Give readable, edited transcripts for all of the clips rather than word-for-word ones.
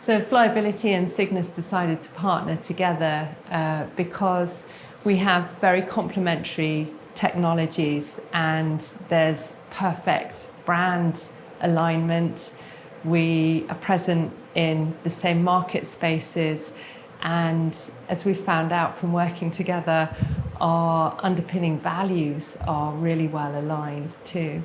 So Flyability and Cygnus decided to partner together because we have very complementary technologies and there's perfect brand alignment. We are present in the same market spaces, and as we found out from working together, our underpinning values are really well aligned too.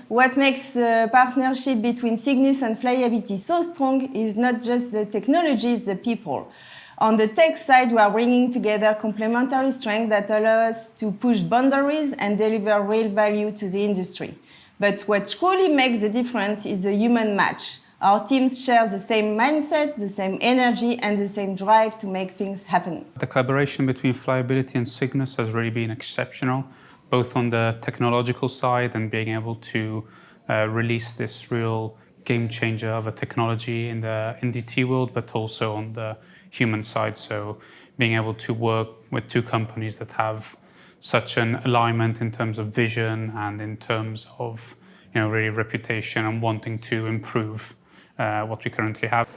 What makes the partnership between Cygnus and Flyability so strong is not just the technology, it's the people. On the tech side, we are bringing together complementary strengths that allow us to push boundaries and deliver real value to the industry. But what truly makes the difference is the human match. Our teams share the same mindset, the same energy, and the same drive to make things happen. The collaboration between Flyability and Cygnus has really been exceptional, both on the technological side and being able to release this real game changer of a technology in the NDT world, but also on the human side. So being able to work with two companies that have such an alignment in terms of vision and in terms of really reputation and wanting to improve what we currently have.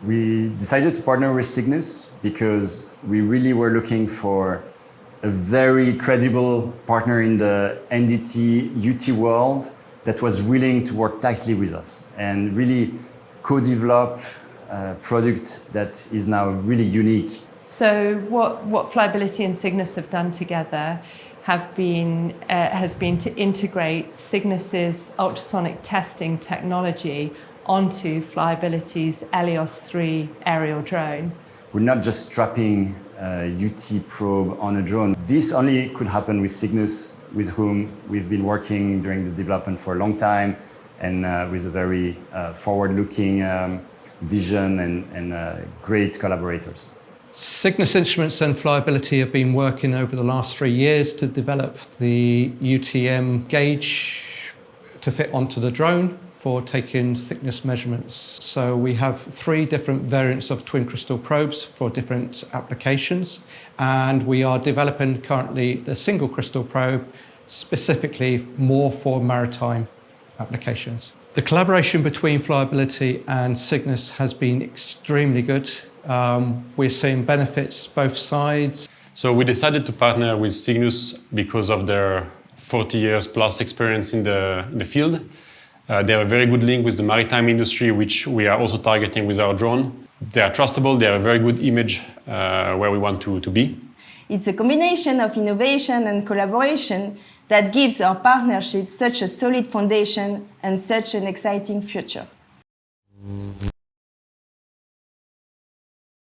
We decided to partner with Cygnus because we really were looking for a very credible partner in the NDT UT world that was willing to work tightly with us and really co-develop a product that is now really unique. So what Flyability and Cygnus have done together has been to integrate Cygnus's ultrasonic testing technology onto Flyability's Elios 3 aerial drone. We're not just strapping a UT probe on a drone. This only could happen with Cygnus, with whom we've been working during the development for a long time and with a very forward-looking vision and great collaborators. Cygnus Instruments and Flyability have been working over the last 3 years to develop the UTM gauge to fit onto the drone for taking thickness measurements. So we have 3 different variants of twin crystal probes for different applications, and we are developing currently the single crystal probe specifically more for maritime applications. The collaboration between Flyability and Cygnus has been extremely good. We're seeing benefits both sides. So we decided to partner with Cygnus because of their 40 years plus experience in the field. They have a very good link with the maritime industry, which we are also targeting with our drone. They are trustable, they have a very good image where we want to be. It's a combination of innovation and collaboration that gives our partnership such a solid foundation and such an exciting future.